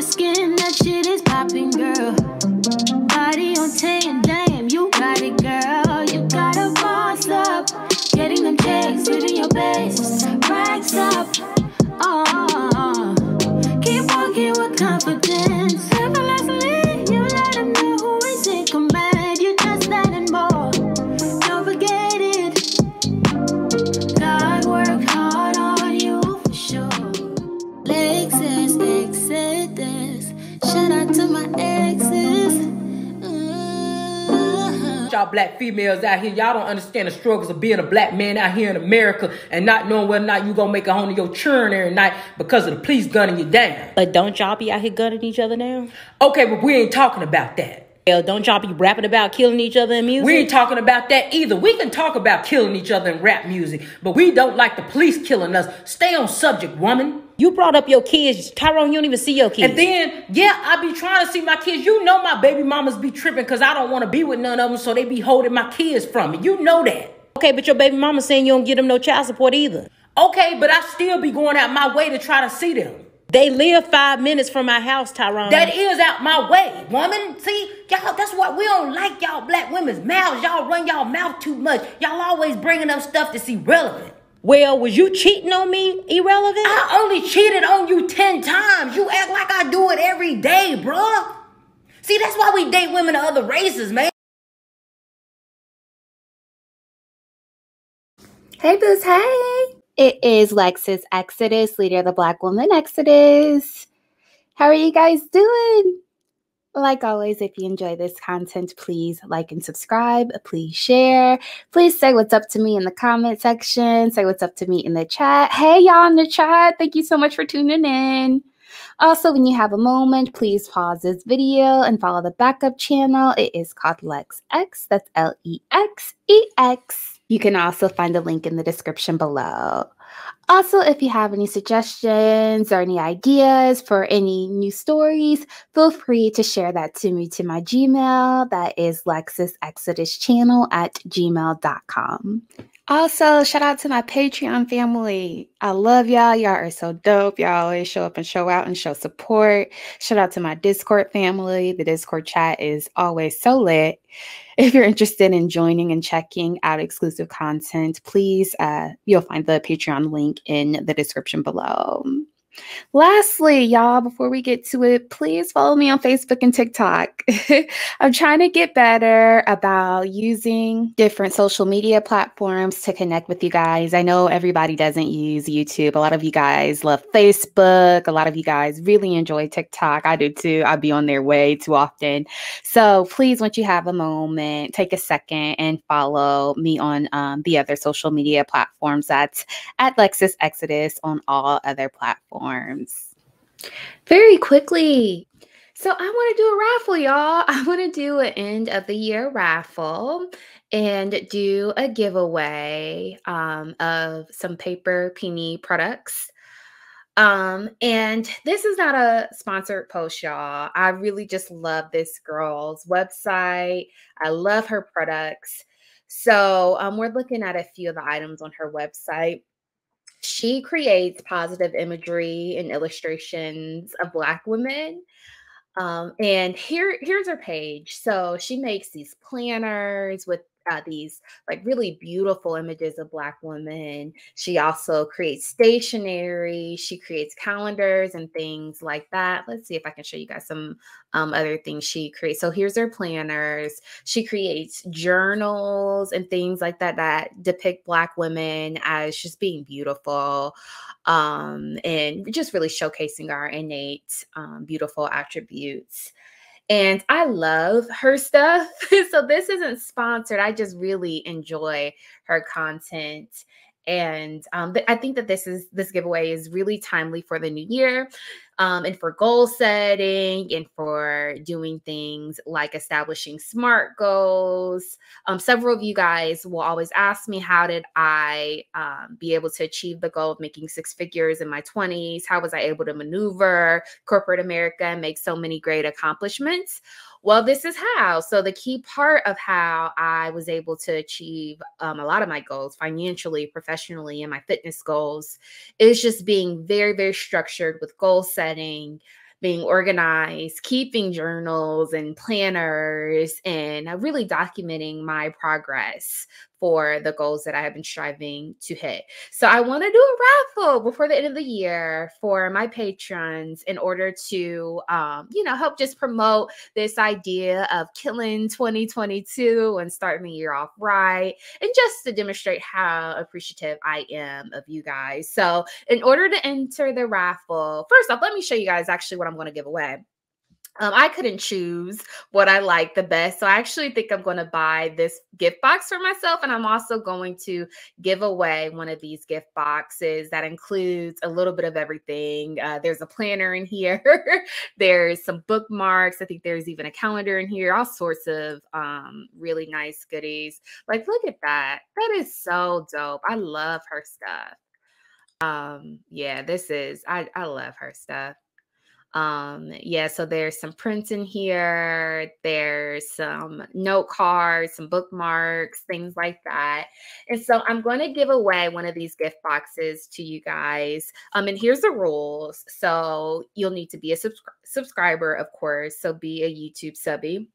your skin, that shit is popping, girl. Body on 10, damn, you got it, girl. You gotta boss up, getting them checks, living your best, racks up. Oh, keep walking with confidence. Effortlessly, you let them know who is in command. You just that and more. Don't forget it. God worked hard on you for sure. Lexus, Exodus. Shout out to my exes. Y'all black females out here, y'all don't understand the struggles of being a black man out here in America and not knowing whether or not you gonna make it home to your children every night because of the police gunning you down. But don't y'all be out here gunning each other now? Okay, but we ain't talking about that. Well, don't y'all be rapping about killing each other in music? We ain't talking about that either. We can talk about killing each other in rap music, but we don't like the police killing us. Stay on subject, woman. You brought up your kids. Tyrone, you don't even see your kids. And then, yeah, I be trying to see my kids. You know my baby mamas be tripping because I don't want to be with none of them, so they be holding my kids from me. You know that. Okay, but your baby mama saying you don't give them no child support either. Okay, but I still be going out my way to try to see them. They live 5 minutes from my house, Tyrone. That is out my way, woman. See, y'all, that's why we don't like y'all black women's mouths. Y'all run y'all mouth too much. Y'all always bringing up stuff that's irrelevant. Well, was you cheating on me irrelevant? I only cheated on you 10 times. You act like I do it every day, bruh. See, that's why we date women of other races, man. Hey, Booze, hey. It is Lexus Exodus, leader of the Black Woman Exodus. How are you guys doing? Like always, if you enjoy this content, please like and subscribe. Please share. Please say what's up to me in the comment section. Say what's up to me in the chat. Hey, y'all in the chat. Thank you so much for tuning in. Also, when you have a moment, please pause this video and follow the backup channel. It is called LexX. That's Lexex. You can also find the link in the description below. Also, if you have any suggestions or any ideas for any new stories, feel free to share that to me to my Gmail. That is lexusexoduschannel@gmail.com. Also, shout out to my Patreon family. I love y'all. Y'all are so dope. Y'all always show up and show out and show support. Shout out to my Discord family. The Discord chat is always so lit. If you're interested in joining and checking out exclusive content, please, you'll find the Patreon link in the description below. Lastly, y'all, before we get to it, please follow me on Facebook and TikTok. I'm trying to get better about using different social media platforms to connect with you guys. I know everybody doesn't use YouTube. A lot of you guys love Facebook. A lot of you guys really enjoy TikTok. I do too. I be on there way too often. So please, once you have a moment, take a second and follow me on the other social media platforms. That's at Lexus Exodus on all other platforms. Very quickly. So I want to do a raffle, y'all. I want to do an end of the year raffle and do a giveaway of some Paper Peony products. And this is not a sponsored post, y'all. I really just love this girl's website. I love her products. So we're looking at a few of the items on her website. She creates positive imagery and illustrations of Black women. And here's her page. So she makes these planners with these like really beautiful images of Black women. She also creates stationery. She creates calendars and things like that. Let's see if I can show you guys some other things she creates. So here's her planners. She creates journals and things like that that depict Black women as just being beautiful and just really showcasing our innate beautiful attributes. And I love her stuff. So this isn't sponsored. I just really enjoy her content. And I think that this giveaway is really timely for the new year and for goal setting and for doing things like establishing SMART goals. Several of you guys will always ask me, how did I be able to achieve the goal of making 6 figures in my 20s? How was I able to maneuver corporate America and make so many great accomplishments? Well, this is how. So the key part of how I was able to achieve a lot of my goals financially, professionally, and my fitness goals is just being very, very structured with goal setting, being organized, keeping journals and planners, and really documenting my progress for the goals that I have been striving to hit. So I want to do a raffle before the end of the year for my patrons in order to, help just promote this idea of killing 2022 and starting the year off right, and just to demonstrate how appreciative I am of you guys. So in order to enter the raffle, first off, let me show you guys actually what I'm going to give away. I couldn't choose what I like the best. So I actually think I'm going to buy this gift box for myself. And I'm also going to give away one of these gift boxes that includes a little bit of everything. There's a planner in here. There's some bookmarks. I think there's even a calendar in here, all sorts of really nice goodies. Like, look at that. That is so dope. I love her stuff. I love her stuff. So there's some prints in here, there's some note cards, some bookmarks, things like that. And so I'm going to give away one of these gift boxes to you guys. And here's the rules. So you'll need to be a subscriber, of course. So be a YouTube subby.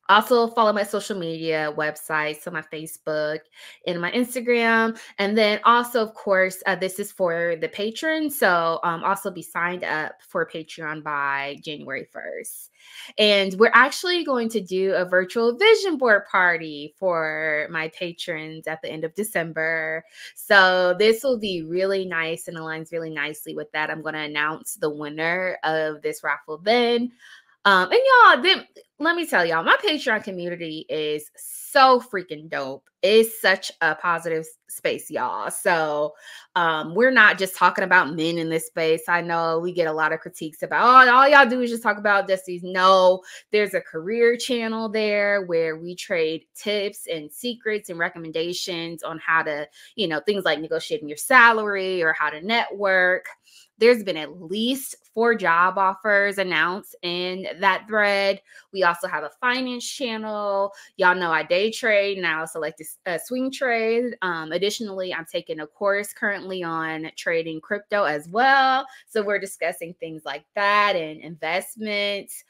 Also follow my social media websites, so my Facebook and my Instagram. And then also, of course, this is for the patrons. So also be signed up for Patreon by January 1st. And we're actually going to do a virtual vision board party for my patrons at the end of December. So this will be really nice and aligns really nicely with that. I'm going to announce the winner of this raffle then. And y'all, then let me tell y'all, my Patreon community is so freaking dope. It's such a positive space, y'all. So we're not just talking about men in this space. I know we get a lot of critiques about, all y'all do is just talk about Dusties. No, there's a career channel there where we trade tips and secrets and recommendations on how to, things like negotiating your salary or how to network. There's been at least 4 job offers announced in that thread. We also have a finance channel. Y'all know I day trade and I also like to swing trade. Additionally, I'm taking a course currently on trading crypto as well. So we're discussing things like that and investments.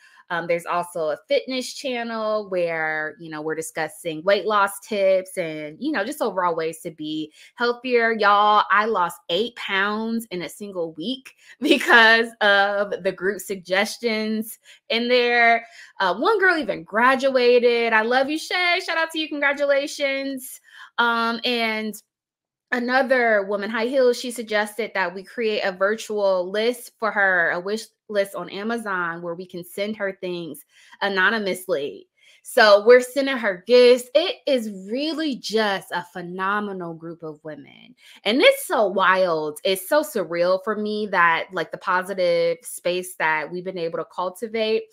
There's also a fitness channel where, we're discussing weight loss tips and, just overall ways to be healthier. Y'all, I lost 8 pounds in a single week because of the group suggestions in there. One girl even graduated. I love you, Shay. Shout out to you. Congratulations. And another woman, High Heels, she suggested that we create a virtual list for her, a wish list on Amazon where we can send her things anonymously. So we're sending her gifts. It is really just a phenomenal group of women. And it's so wild. It's so surreal for me that like the positive space that we've been able to cultivate.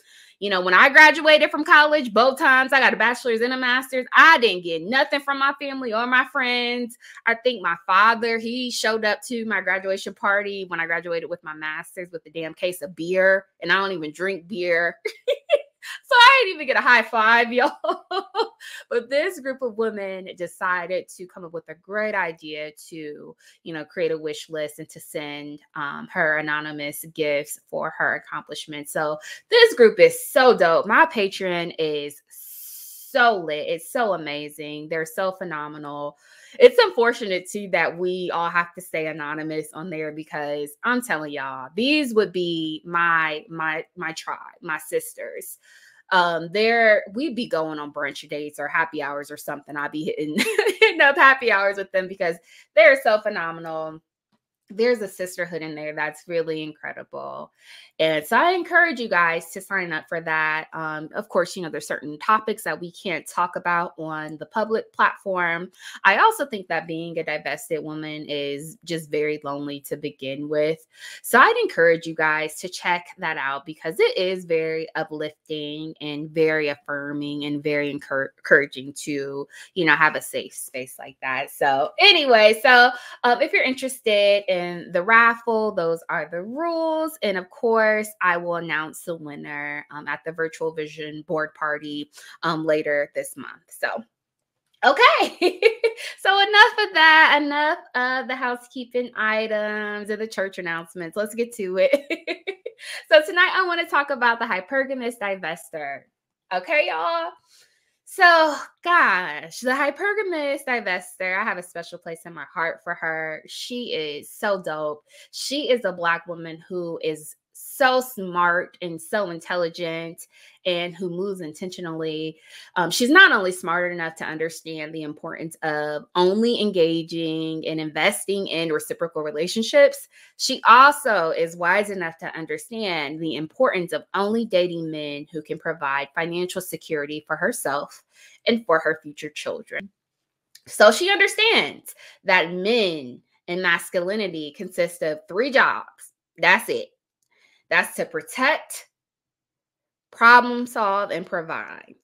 When I graduated from college, both times I got a bachelor's and a master's, I didn't get nothing from my family or my friends. I think my father, he showed up to my graduation party when I graduated with my master's with a damn case of beer, and I don't even drink beer. So I didn't even get a high five, y'all. But this group of women decided to come up with a great idea to, create a wish list and to send her anonymous gifts for her accomplishments. So this group is so dope. My Patreon is so lit. It's so amazing. They're so phenomenal. It's unfortunate too that we all have to stay anonymous on there because I'm telling y'all, these would be my tribe, my sisters. We'd be going on brunch dates or happy hours or something. I'd be hitting up happy hours with them because they're so phenomenal. There's a sisterhood in there that's really incredible. And so I encourage you guys to sign up for that. Of course, there's certain topics that we can't talk about on the public platform. I also think that being a divested woman is just very lonely to begin with. So I'd encourage you guys to check that out because it is very uplifting and very affirming and very encouraging to, have a safe space like that. So anyway, if you're interested in the raffle, those are the rules. And of course, I will announce the winner at the virtual vision board party later this month. So, okay. So enough of that, enough of the housekeeping items and the church announcements. Let's get to it. So tonight I want to talk about the hypergamous divestor. Okay, y'all? So, gosh, the hypergamous divestor, I have a special place in my heart for her. She is so dope. She is a Black woman who is so smart and so intelligent and who moves intentionally. She's not only smart enough to understand the importance of only engaging and investing in reciprocal relationships, she also is wise enough to understand the importance of only dating men who can provide financial security for herself and for her future children. So she understands that men and masculinity consist of 3 jobs. That's it. That's to protect, problem solve, and provide.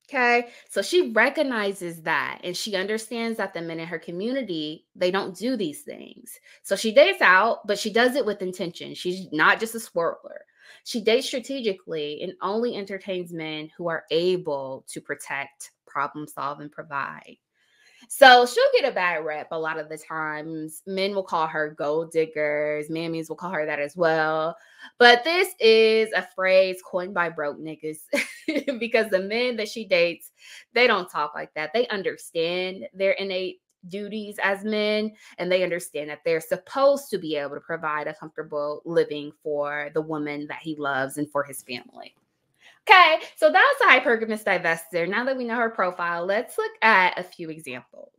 Okay, so she recognizes that, and she understands that the men in her community, they don't do these things. So she dates out, but she does it with intention. She's not just a swirler. She dates strategically and only entertains men who are able to protect, problem solve, and provide. So she'll get a bad rep a lot of the times. Men will call her gold diggers. Mammies will call her that as well. But this is a phrase coined by broke niggas because the men that she dates, they don't talk like that. They understand their innate duties as men, and they understand that they're supposed to be able to provide a comfortable living for the woman that he loves and for his family. Okay, so that's a hypergamous divestor. Now that we know her profile, let's look at a few examples.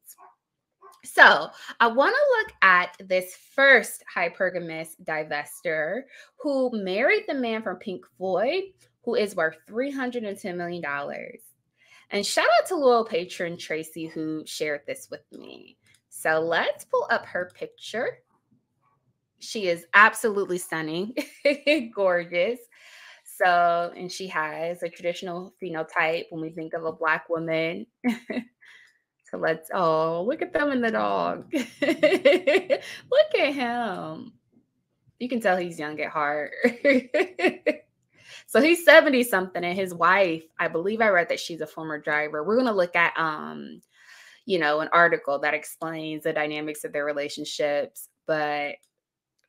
So I want to look at this first hypergamous divestor who married the man from Pink Floyd, who is worth $310 million. And shout out to loyal patron Tracy who shared this with me. So let's pull up her picture. She is absolutely stunning, gorgeous. So, and she has a traditional phenotype when we think of a Black woman. So look at them and the dog. Look at him. You can tell he's young at heart. So he's 70 something, and his wife, I believe I read that she's a former driver. We're going to look at, an article that explains the dynamics of their relationships, but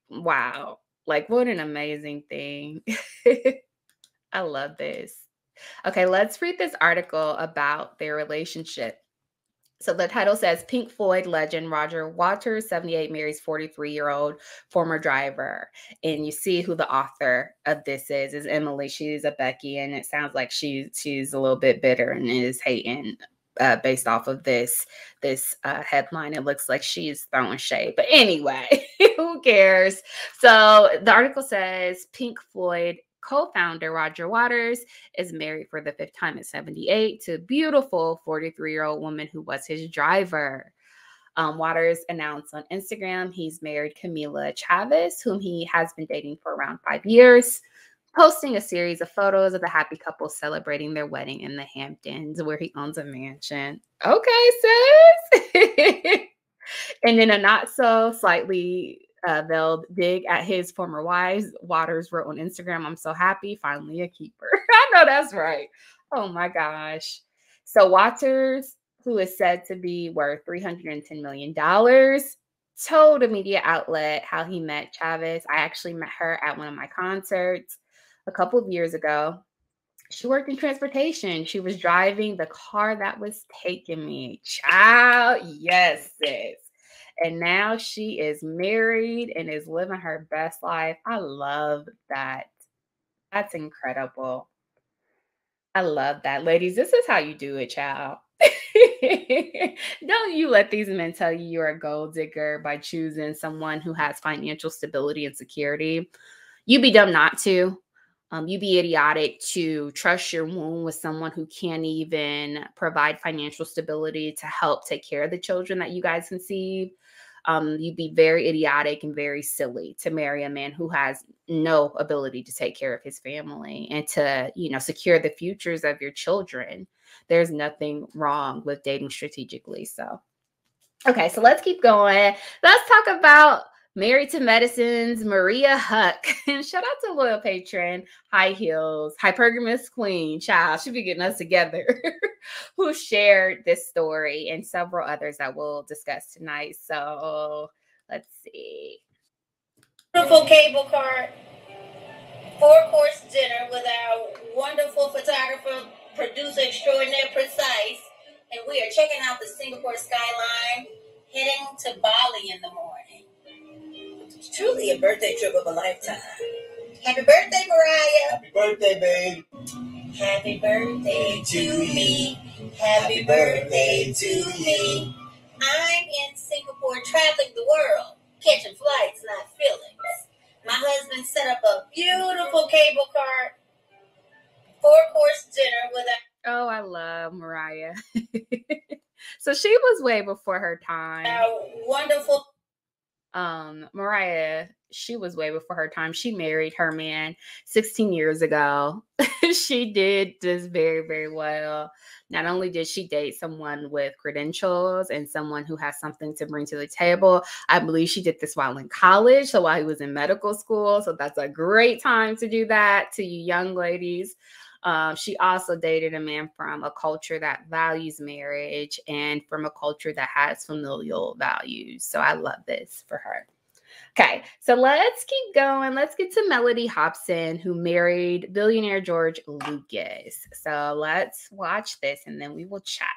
wow, like what an amazing thing. I love this. Okay, let's read this article about their relationship. So the title says, Pink Floyd legend Roger Waters, 78, marries 43-year-old former driver. And you see who the author of this is Emily. She's a Becky, and it sounds like she's a little bit bitter and is hating based off of this headline. It looks like she's throwing shade. But anyway, who cares? So the article says, Pink Floyd co-founder Roger Waters is married for the 5th time at 78 to a beautiful 43-year-old woman who was his driver. Waters announced on Instagram he's married Camila Chavez, whom he has been dating for around 5 years, posting a series of photos of the happy couple celebrating their wedding in the Hamptons, where he owns a mansion. Okay, sis. And then a not so slightly veiled dig at his former wives, Waters wrote on Instagram, I'm so happy, finally a keeper. I know that's right. Oh my gosh. So Waters, who is said to be worth $310 million, told a media outlet how he met Chavez. I actually met her at one of my concerts a couple of years ago. She worked in transportation. She was driving the car that was taking me. Child, yes, sis. And now she is married and is living her best life. I love that. That's incredible. I love that. Ladies, this is how you do it, child. Don't you let these men tell you you're a gold digger by choosing someone who has financial stability and security. You'd be dumb not to. You'd be idiotic to trust your womb with someone who can't even provide financial stability to help take care of the children that you guys conceive. You'd be very idiotic and very silly to marry a man who has no ability to take care of his family and to, secure the futures of your children. There's nothing wrong with dating strategically. So, okay, so let's keep going. Let's talk about Married to Medicine's Maria Huck. And shout out to loyal patron, High Heels, Hypergamous Queen, child, she be getting us together, who shared this story and several others that we'll discuss tonight. So let's see. Beautiful cable card. to Extraordinary Precise, and we are checking out the Singapore skyline, heading to Bali in the morning. It's truly a birthday trip of a lifetime. Happy birthday, Mariah. Happy birthday, babe. Happy birthday to me. Happy birthday to me. I'm in Singapore traveling the world, catching flights, not feelings. My husband set up a beautiful cable car, 4-course dinner with a... Oh, I love Mariah. So she was way before her time. Wonderful. Mariah, she was way before her time. She married her man 16 years ago. She did this very, very well. Not only did she date someone with credentials and someone who has something to bring to the table, I believe she did this while in college, so while he was in medical school. So that's a great time to do that to you young ladies. She also dated a man from a culture that values marriage and from a culture that has familial values. So I love this for her. Okay, so let's keep going. Let's get to Melody Hobson, who married billionaire George Lucas. So let's watch this and then we will chat.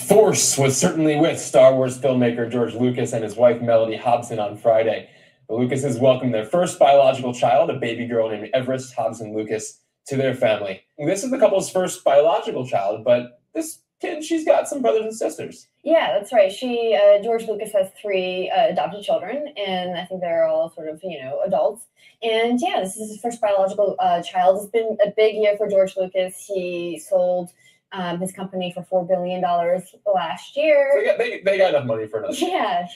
Force was certainly with Star Wars filmmaker George Lucas and his wife Melody Hobson on Friday. The Lucases welcomed their first biological child, a baby girl named Everest Hobson Lucas, to their family. This is the couple's first biological child, but this kid, she's got some brothers and sisters. Yeah, that's right. George Lucas has 3 adopted children, and I think they're all sort of, adults. And yeah, this is his first biological child. It's been a big year for George Lucas. He sold his company for $4 billion last year. They got enough money for another. Yeah.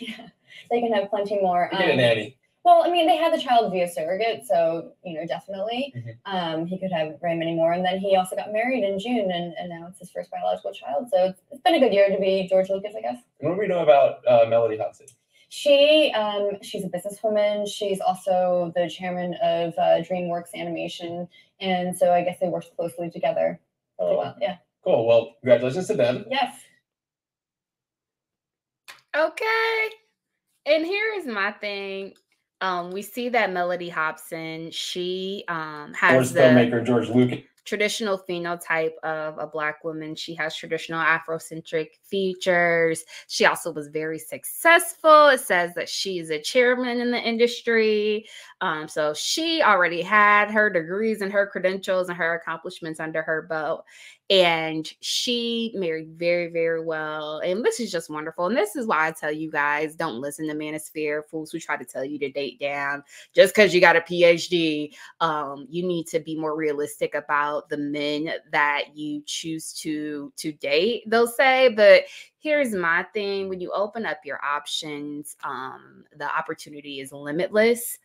They can have plenty more. Get a nanny. Well, I mean, they had the child via surrogate, so, definitely. Mm-hmm. He could have very many more. And then he also got married in June, and now it's his first biological child. So it's been a good year to be George Lucas, I guess. And what do we know about Melody Hobson? She's a businesswoman. She's also the chairman of DreamWorks Animation. And so I guess they worked closely together for a little while. Yeah. Cool. Well, congratulations to them. Yes. Okay. And here is my thing. We see that Melody Hobson, she has the filmmaker George Lucas. Traditional phenotype of a Black woman. She has traditional Afrocentric features. She also was very successful. It says that she is a chairman in the industry. So she already had her degrees and her credentials and her accomplishments under her belt. And she married very, very well. And this is just wonderful. And this is why I tell you guys, don't listen to manosphere fools who try to tell you to date down. Just because you got a PhD, you need to be more realistic about the men that you choose to date, they'll say. But here's my thing. When you open up your options, the opportunity is limitless.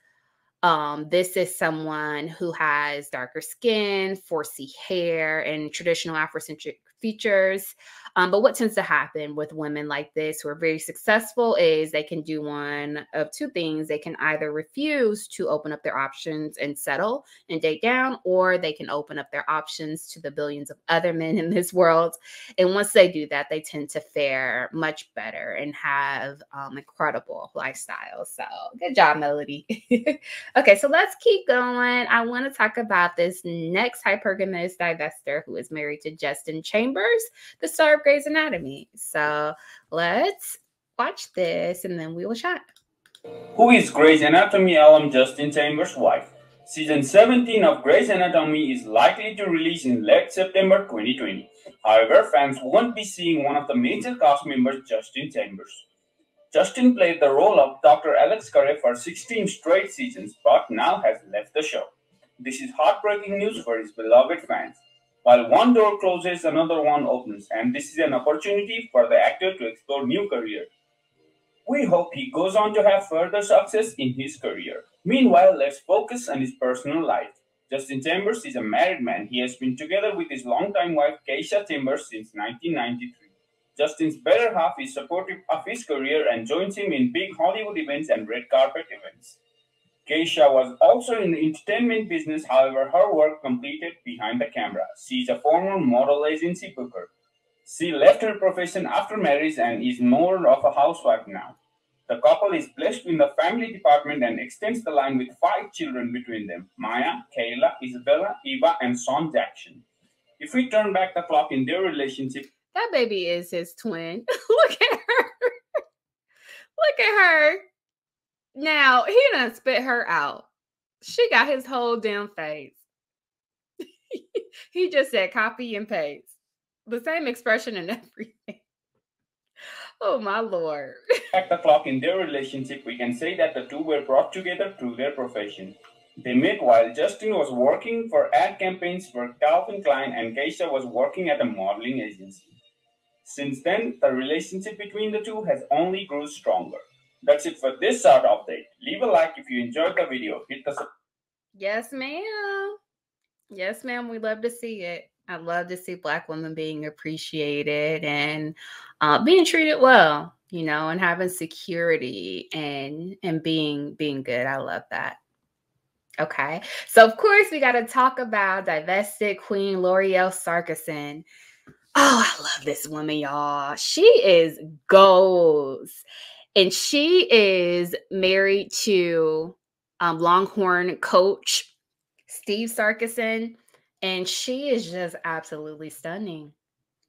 This is someone who has darker skin, 4C hair, and traditional Afrocentric features. But what tends to happen with women like this who are very successful is they can do one of 2 things. They can either refuse to open up their options and settle and date down, or they can open up their options to the billions of other men in this world. And once they do that, they tend to fare much better and have incredible lifestyles. So good job, Melody. Okay, so let's keep going. I want to talk about this next Hypergamous divestor who is married to Justin Chambers, the star of Grey's Anatomy. So let's watch this and then we will chat. Who is Grey's Anatomy alum Justin Chambers' wife? Season 17 of Grey's Anatomy is likely to release in late September 2020. However, fans won't be seeing one of the major cast members, Justin Chambers. Justin played the role of Dr. Alex Curry for 16 straight seasons, but now has left the show. This is heartbreaking news for his beloved fans. While one door closes, another one opens, and this is an opportunity for the actor to explore new career. We hope he goes on to have further success in his career. Meanwhile, let's focus on his personal life. Justin Chambers is a married man. He has been together with his longtime wife, Keisha Chambers, since 1993. Justin's better half is supportive of his career and joins him in big Hollywood events and red carpet events. Keisha was also in the entertainment business, however, her work completed behind the camera. She is a former model agency booker. She left her profession after marriage and is more of a housewife now. The couple is blessed in the family department and extends the line with 5 children between them: Maya, Kayla, Isabella, Eva, and son Jackson. If we turn back the clock in their relationship, That baby is his twin. Look at her. Look at her. Now, he done spit her out. She got his whole damn face. He just said copy and paste. The same expression and everything. Oh, my Lord. back the clock in their relationship, we can say that the two were brought together through their profession. They met while Justin was working for ad campaigns for Calvin Klein and Keisha was working at a modeling agency. Since then, the relationship between the two has only grown stronger. That's it for this short update. Leave a like if you enjoyed the video. Hit the Yes, ma'am. Yes, ma'am. We love to see it. I love to see Black women being appreciated and being treated well, you know, and having security and being good. I love that. Okay. So, of course, we got to talk about Divested Queen L'Oreal Sarkison. Oh, I love this woman, y'all. She is goals. And she is married to Longhorn coach Steve Sarkison. And she is just absolutely stunning.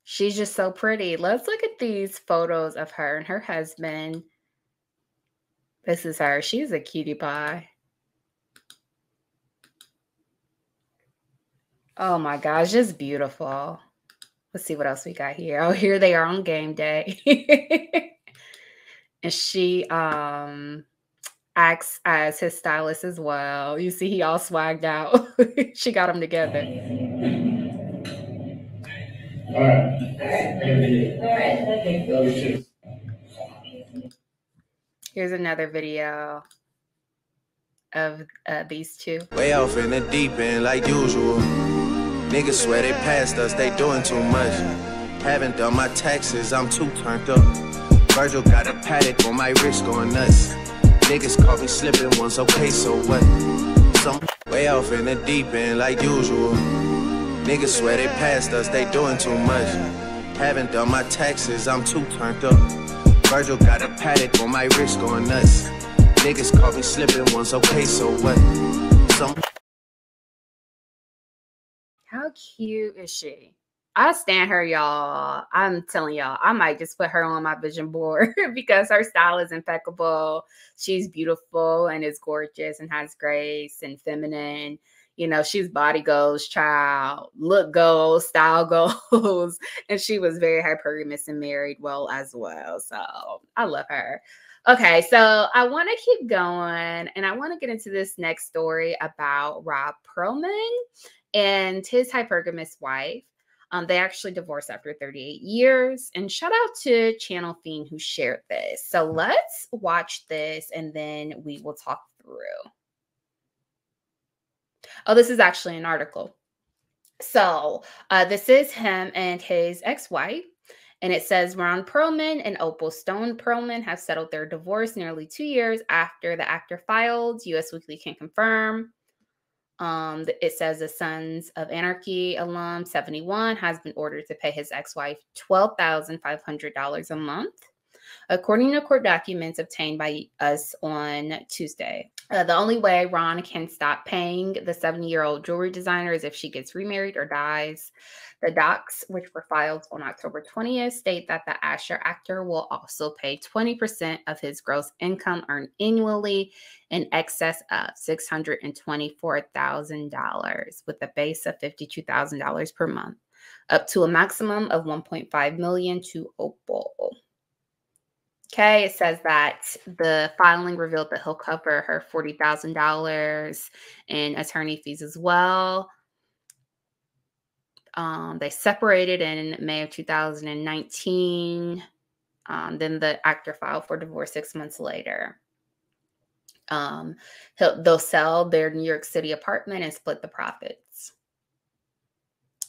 She's just so pretty. Let's look at these photos of her and her husband. This is her. She's a cutie pie. Oh my gosh, just beautiful. Let's see what else we got here. Oh, here they are on game day. And she acts as his stylist as well. You see, he all swagged out. She got them together. All right. Here's another video of these two. Way off in the deep end like usual. Niggas swear they passed us, they doing too much. Haven't done my taxes, I'm too turned up. Virgil got a paddock on my wrist going nuts. Niggas caught me slipping once, okay, so what? Some way off in the deep end like usual. Niggas swear they passed us, they doing too much. Haven't done my taxes, I'm too turned up. Virgil got a paddock on my wrist going nuts. Niggas caught me slipping once, okay, so what? Some How cute is she? I stand her, y'all. I'm telling y'all, I might just put her on my vision board because her style is impeccable. She's beautiful and is gorgeous and has grace and feminine. You know, she's body goals, child, look goals, style goals. And she was very hypergamous and married well as well. So I love her. Okay, so I want to keep going and I want to get into this next story about Rob Perlman and his hypergamous wife. They actually divorced after 38 years. And shout out to Channel Fiend who shared this. So let's watch this and then we will talk through. Oh, this is actually an article. So this is him and his ex-wife. And it says Ron Perlman and Opal Stone Perlman have settled their divorce nearly 2 years after the actor filed. US Weekly can confirm. It says the Sons of Anarchy alum, 71, has been ordered to pay his ex-wife $12,500 a month, according to court documents obtained by us on Tuesday. The only way Ron can stop paying the 70-year-old jewelry designer is if she gets remarried or dies. The docs, which were filed on October 20th, state that the Asher actor will also pay 20% of his gross income earned annually in excess of $624,000 with a base of $52,000 per month, up to a maximum of $1.5 million to Opal. Okay, it says that the filing revealed that he'll cover her $40,000 in attorney fees as well. They separated in May of 2019. Then the actor filed for divorce 6 months later. They'll sell their New York City apartment and split the profits.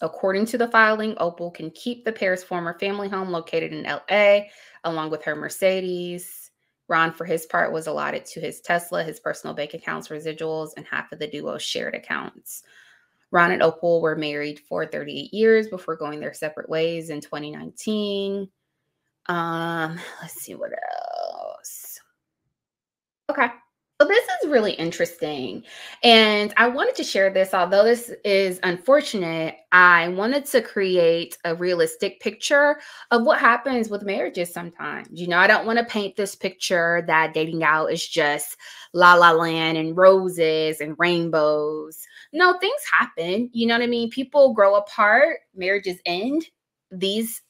According to the filing, Opal can keep the pair's former family home located in LA, along with her Mercedes. Ron, for his part, was allotted to his Tesla, his personal bank accounts, residuals, and half of the duo's shared accounts. Ron and Opal were married for 38 years before going their separate ways in 2019. Let's see what else. Okay. So this is really interesting. And I wanted to share this, although this is unfortunate, I wanted to create a realistic picture of what happens with marriages sometimes. You know, I don't want to paint this picture that dating out is just la la land and roses and rainbows. No, things happen. You know what I mean? People grow apart, marriages end. These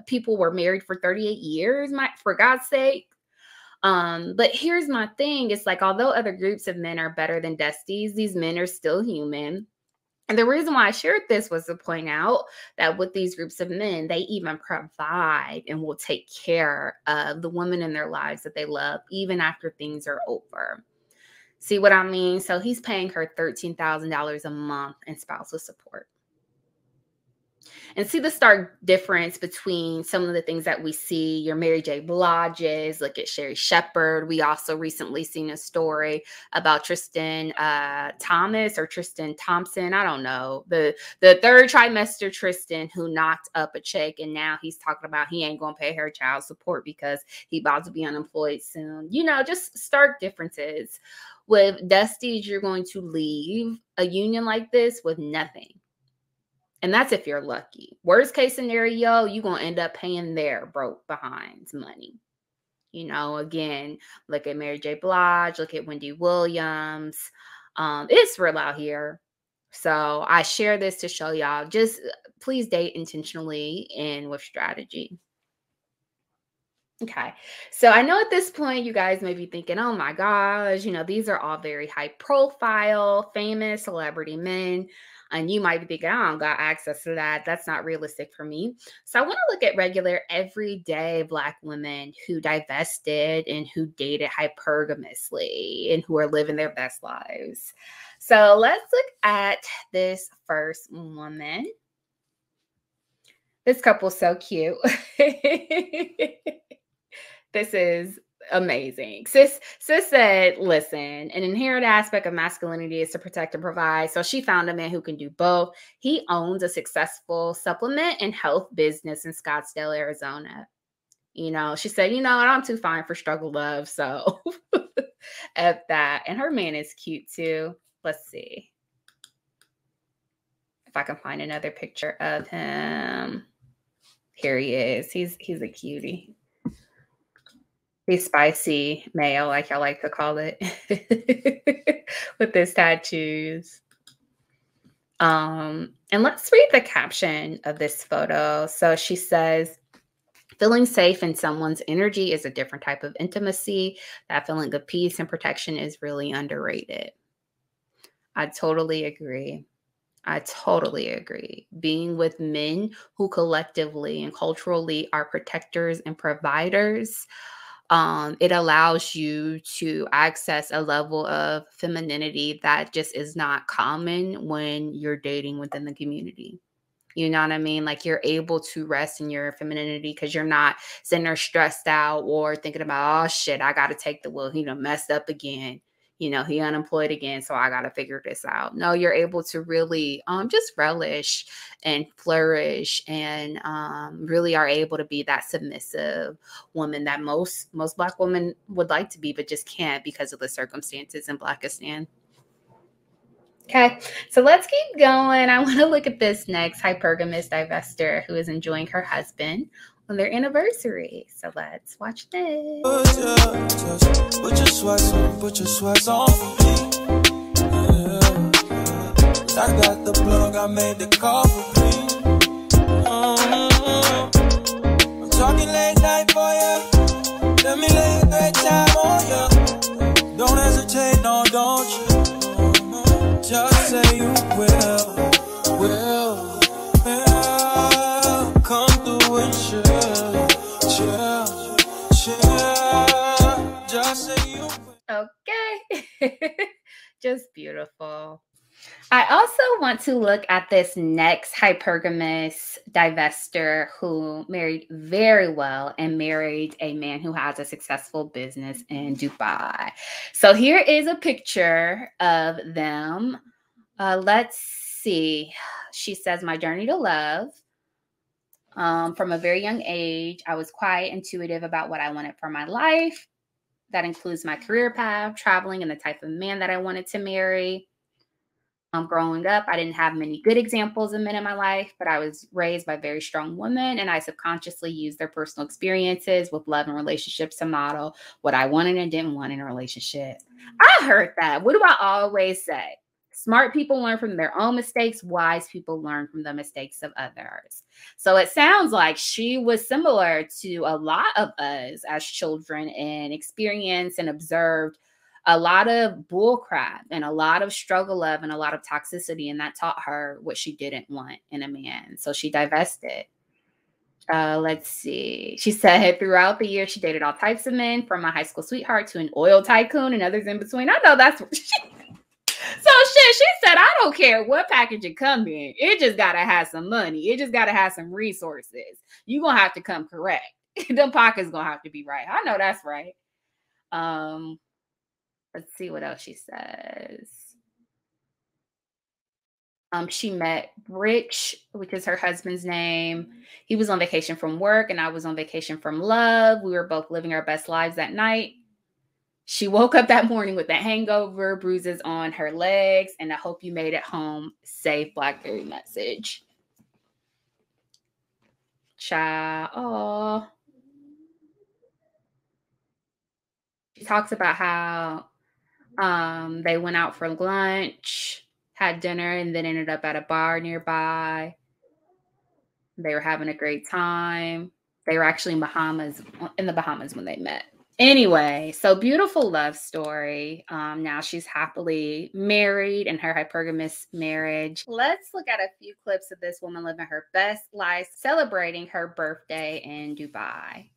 people were married for 38 years, for God's sake. But here's my thing. It's like, although other groups of men are better than Dusties, these men are still human. And the reason why I shared this was to point out that with these groups of men, they even provide and will take care of the women in their lives that they love, even after things are over. See what I mean? So he's paying her $13,000 a month in spousal support. And see the stark difference between some of the things that we see. Your Mary J. Blige's, look at Sherry Shepherd. We also recently seen a story about Tristan Thomas or Tristan Thompson. I don't know. The third trimester Tristan who knocked up a chick, and now he's talking about he ain't going to pay her child support because he about to be unemployed soon. You know, just stark differences. With Dusties, you're going to leave a union like this with nothing. And that's if you're lucky. Worst case scenario, you're going to end up paying their broke behinds money. You know, again, look at Mary J. Blige, look at Wendy Williams. It's real out here. So I share this to show y'all, just please date intentionally and with strategy. Okay. So I know at this point, you guys may be thinking, oh my gosh, you know, these are all very high profile, famous celebrity men. And you might be thinking, I don't got access to that. That's not realistic for me. So I want to look at regular, everyday Black women who divested and who dated hypergamously and who are living their best lives. So let's look at this first woman. This couple's so cute. This is amazing. Sis said, listen, an inherent aspect of masculinity is to protect and provide. So she found a man who can do both. He owns a successful supplement and health business in Scottsdale, Arizona. You know, she said, you know, I'm too fine for struggle love. So at that. And her man is cute too. Let's see if I can find another picture of him. Here he is. He's a cutie. He's spicy male, like I like to call it, with his tattoos. And let's read the caption of this photo. So she says, feeling safe in someone's energy is a different type of intimacy. That feeling of peace and protection is really underrated. I totally agree. I totally agree. Being with men who collectively and culturally are protectors and providers, it allows you to access a level of femininity that just is not common when you're dating within the community. You know what I mean? Like you're able to rest in your femininity because you're not sitting there stressed out or thinking about, oh shit, I got to take the wheel. He done messed up again. You know, he unemployed again, so I got to figure this out. No, you're able to really just relish and flourish and really are able to be that submissive woman that most Black women would like to be, but just can't because of the circumstances in Blackistan. Okay, so let's keep going. I want to look at this next hypergamous divestor who is enjoying her husband on their anniversary. So let's watch this. Put your sweats on for me. Yeah. I got the plug, I made the call for me. I'm talking late night for ya. Let me lay a great time on ya. Don't hesitate, no, don't you? Just say you will. Come through and chill. Just say you will. Okay. Just beautiful. I also want to look at this next hypergamous divestor who married very well and married a man who has a successful business in Dubai. So here is a picture of them. Let's see. She says, my journey to love. From a very young age, I was quite intuitive about what I wanted for my life. That includes my career path, traveling, and the type of man that I wanted to marry. Growing up, I didn't have many good examples of men in my life, but I was raised by very strong women, and I subconsciously used their personal experiences with love and relationships to model what I wanted and didn't want in a relationship. I heard that. What do I always say? Smart people learn from their own mistakes. Wise people learn from the mistakes of others. So it sounds like she was similar to a lot of us as children and experienced and observed a lot of bullcrap and a lot of struggle love and a lot of toxicity. And that taught her what she didn't want in a man. So she divested. Let's see. She said throughout the year, she dated all types of men, from a high school sweetheart to an oil tycoon and others in between. I know that's what she... So she said, I don't care what package it come in. It just got to have some money. It just got to have some resources. You're going to have to come correct. Them pockets going to have to be right. I know that's right. Let's see what else she says. She met Rich, which is her husband's name. He was on vacation from work and I was on vacation from love. We were both living our best lives that night. She woke up that morning with a hangover, bruises on her legs, and I hope you made it home safe. BlackBerry message. Child. Oh. She talks about how they went out for lunch, had dinner, and then ended up at a bar nearby. They were having a great time. They were actually in the Bahamas when they met. Anyway, so beautiful love story. Now she's happily married in her hypergamous marriage. Let's look at a few clips of this woman living her best life, celebrating her birthday in Dubai.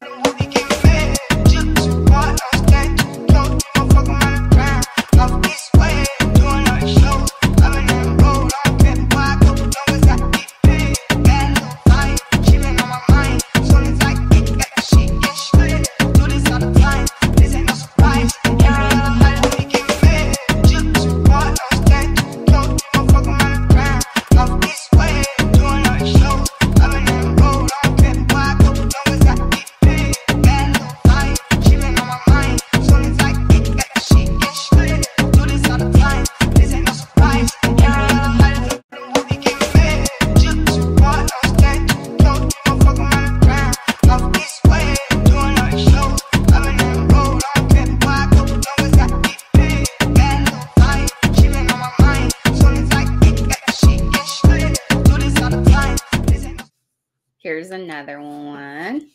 Here's another one.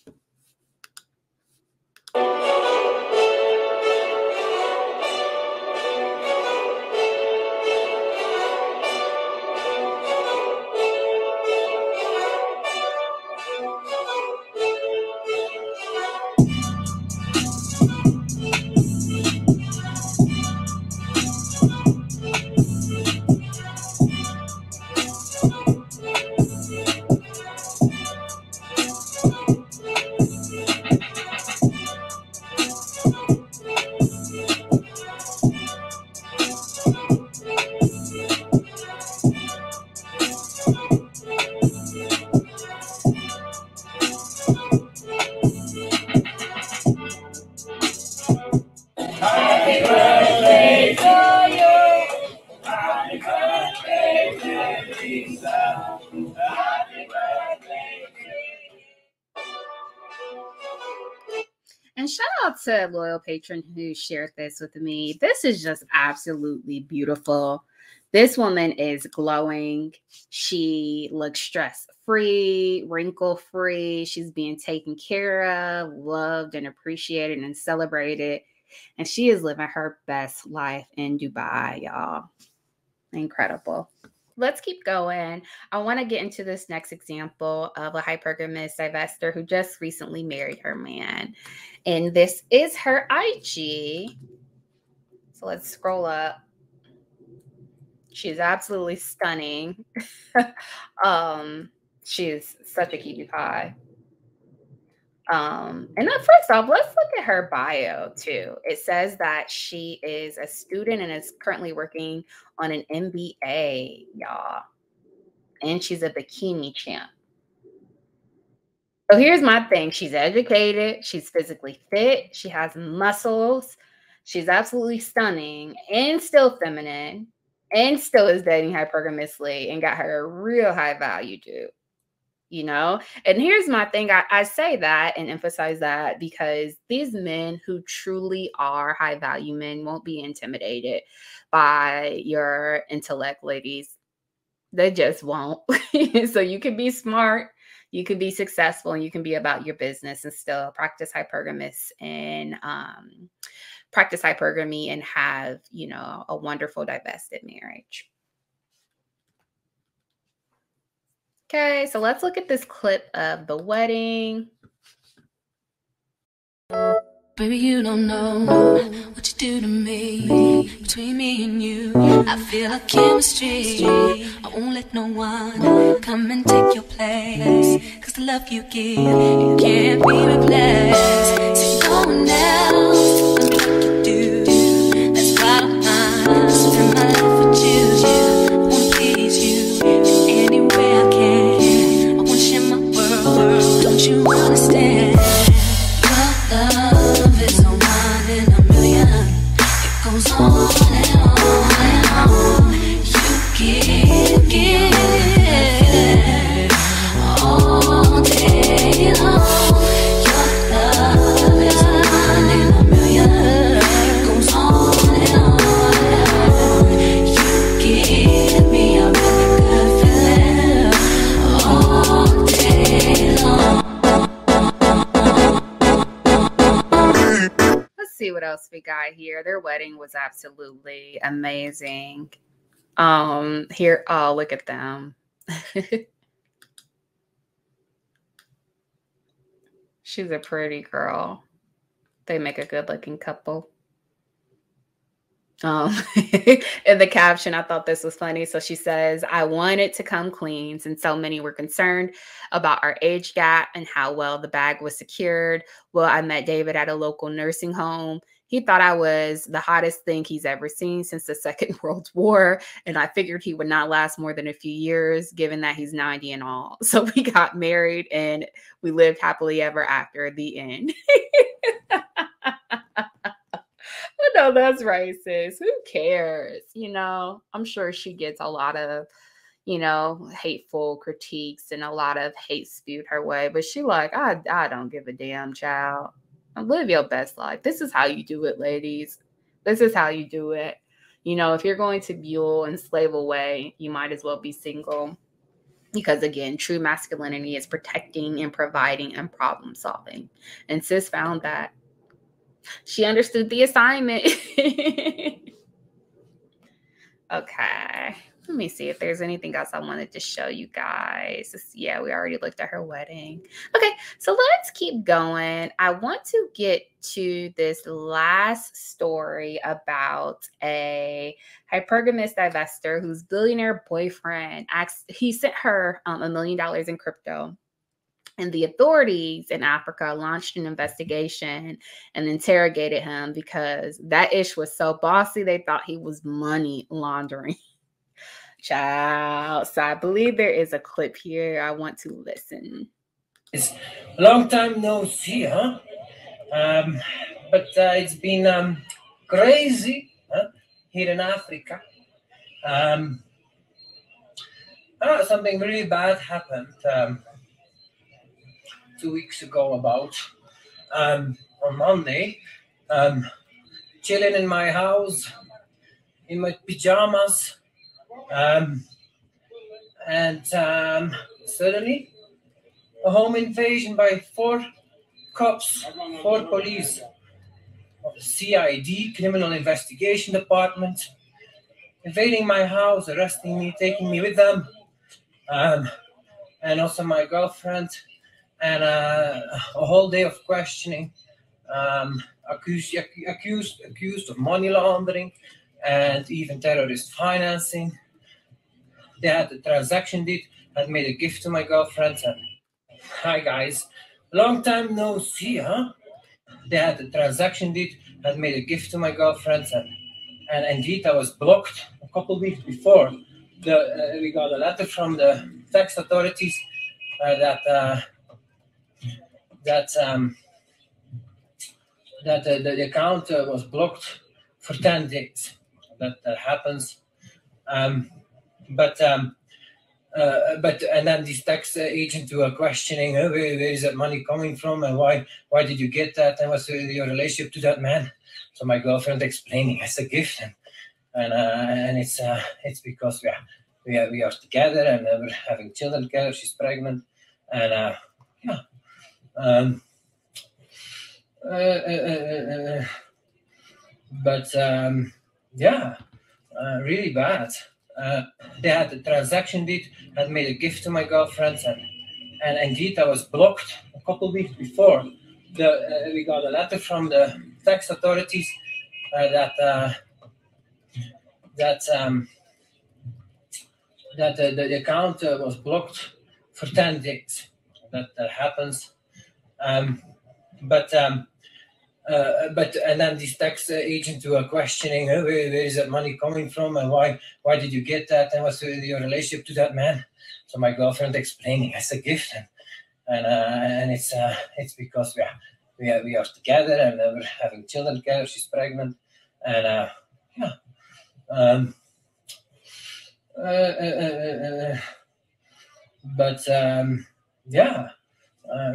And shout out to a loyal patron who shared this with me. This is just absolutely beautiful. This woman is glowing. She looks stress-free, wrinkle-free. She's being taken care of, loved, and appreciated and celebrated. And she is living her best life in Dubai, y'all. Incredible. Let's keep going. I want to get into this next example of a hypergamous divestor who just recently married her man. And this is her IG. So let's scroll up. She's absolutely stunning. She is such a cutie pie. And then first off, let's look at her bio too. It says that she is a student and is currently working on an MBA, y'all. And she's a bikini champ. So here's my thing. She's educated. She's physically fit. She has muscles. She's absolutely stunning and still feminine and still is dating hypergamously and got her a real high value dude. You know, and here's my thing. I say that and emphasize that because these men who truly are high value men won't be intimidated by your intellect, ladies. They just won't. So you can be smart, you can be successful, and you can be about your business and still practice hypergamous and practice hypergamy and have, you know, a wonderful divested marriage. Okay, so let's look at this clip of the wedding. Baby, you don't know what you do to me. Between me and you, I feel like chemistry. I won't let no one come and take your place. Cause the love you give, it can't be replaced. So no one else knows what you do. That's why I don't mind. Spend my life with you. I wanna please you in any way I can. I wanna share my world. Don't you understand? Your love is a one in a million. It goes on and on and on. You give all day long. Your love is a one in a million. It goes on and on and on. You give me a really good feeling all day long. Let's see what else we got here. Their wedding was absolutely amazing. Here, oh, look at them. She's a pretty girl. They make a good-looking couple. In the caption, I thought this was funny. So she says, I wanted to come clean since so many were concerned about our age gap and how well the bag was secured. Well, I met David at a local nursing home. He thought I was the hottest thing he's ever seen since the Second World War. And I figured he would not last more than a few years, given that he's 90 and all. So we got married and we lived happily ever after. The end. No, that's racist. Who cares? You know, I'm sure she gets a lot of, you know, hateful critiques and a lot of hate spewed her way. But she like, I don't give a damn, child. Live your best life. This is how you do it, ladies. This is how you do it. You know, if you're going to mule and slave away, you might as well be single. Because again, true masculinity is protecting and providing and problem solving. And sis found that. She understood the assignment. Okay. Let me see if there's anything else I wanted to show you guys. Yeah, we already looked at her wedding. Okay, so let's keep going. I want to get to this last story about a hypergamous divestor whose billionaire boyfriend he sent her $1 million in crypto. And the authorities in Africa launched an investigation and interrogated him because that ish was so bossy, they thought he was money laundering. Child. So I believe there is a clip here. I want to listen. It's a long time no see, huh? But it's been crazy here in Africa. Something really bad happened 2 weeks ago about on Monday, chilling in my house in my pajamas, and suddenly a home invasion by 4 cops, 4 police of the CID, Criminal Investigation Department, invading my house, arresting me, taking me with them, and also my girlfriend. And a whole day of questioning, accused of money laundering and even terrorist financing. They had the transaction deed, had made a gift to my girlfriend. And, hi guys, long time no see, huh? They had the transaction deed, had made a gift to my girlfriend. And indeed, I was blocked a couple weeks before. We got a letter from the tax authorities that that the account was blocked for 10 days. That happens. But and then these tax agents were questioning, where is that money coming from, and why did you get that, and what's your relationship to that man? So my girlfriend explaining it's a gift, and it's because we are together, and we're having children together. She's pregnant, and really bad. They had the transaction deed, had made a gift to my girlfriend, and indeed that was blocked a couple of weeks before. We got a letter from the tax authorities that the account was blocked for 10 days. That happens. But and then these tax agents were questioning, where is that money coming from, and why did you get that, and what's your relationship to that man? So my girlfriend explaining it's a gift, and it's because we are together, and we're having children together. She's pregnant, and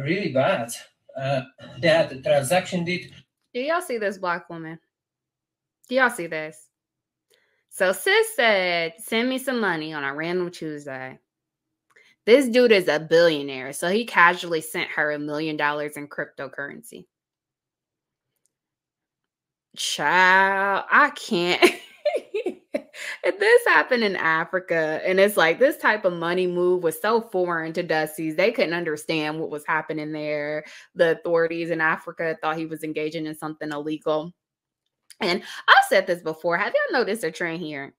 really bad. They had the transaction deed. Do y'all see this, Black woman? Do y'all see this? So sis said, send me some money on a random Tuesday. This dude is a billionaire, so he casually sent her $1 million in cryptocurrency. Child, I can't. If this happened in Africa, and it's like this type of money move was so foreign to Dusty's, they couldn't understand what was happening there. The authorities in Africa thought he was engaging in something illegal. And I've said this before. Have y'all noticed a trend here?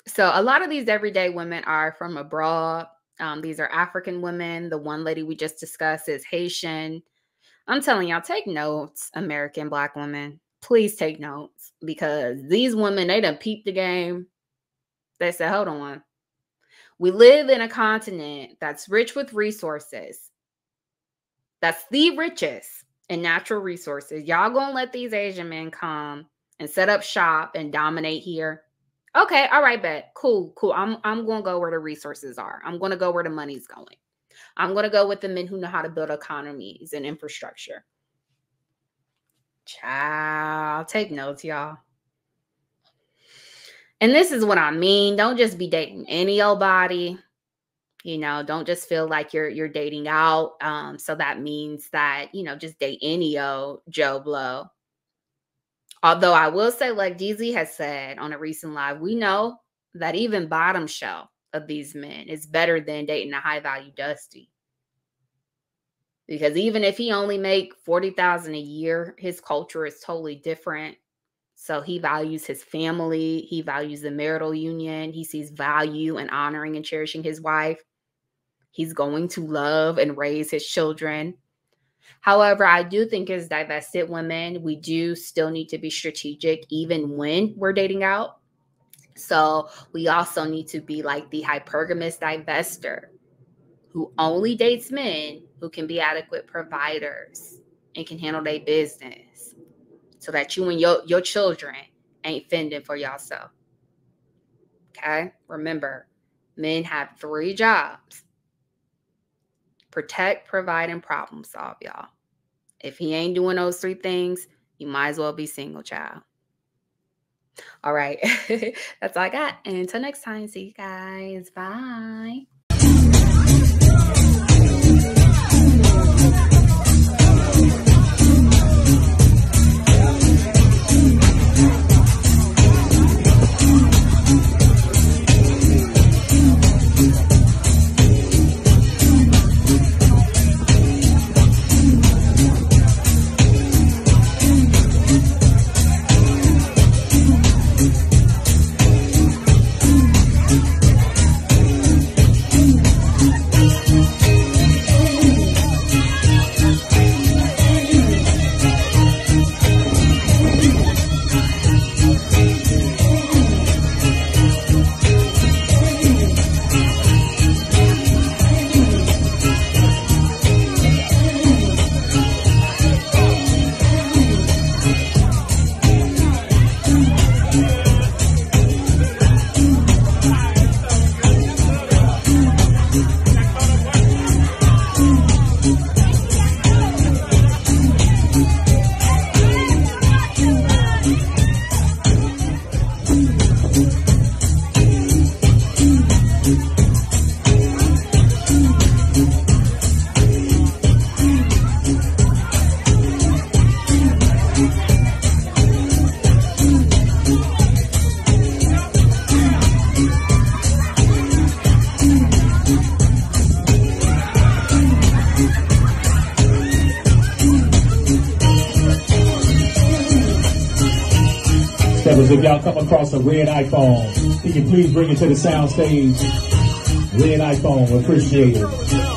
So a lot of these everyday women are from abroad. These are African women. The one lady we just discussed is Haitian. I'm telling y'all, take notes, American Black women. Please take notes, because these women, they done peeped the game. They said, hold on. We live in a continent that's rich with resources. That's the richest in natural resources. Y'all gonna let these Asian men come and set up shop and dominate here? Okay, all right, bet. Cool. I'm gonna go where the resources are. I'm gonna go where the money's going. I'm gonna go with the men who know how to build economies and infrastructure. Child, take notes, y'all. And this is what I mean. Don't just be dating any old body. You know, don't just feel like you're dating out. So that means that, just date any old Joe Blow. Although I will say, like DZ has said on a recent live, we know that even bottom shelf of these men is better than dating a high value Dusty. Because even if he only make $40,000 a year, his culture is totally different. So he values his family. He values the marital union. He sees value in honoring and cherishing his wife. He's going to love and raise his children. However, I do think as divested women, we do still need to be strategic even when we're dating out. So we also need to be like the hypergamous divestor who only dates men who can be adequate providers and can handle their business, so that you and your children ain't fending for yourself. Okay? Remember, men have 3 jobs. Protect, provide, and problem solve, y'all. If he ain't doing those 3 things, you might as well be single, child. All right. That's all I got. And until next time, see you guys. Bye. if y'all come across a red iPhone, can you please bring it to the sound stage? Red iPhone, appreciate it.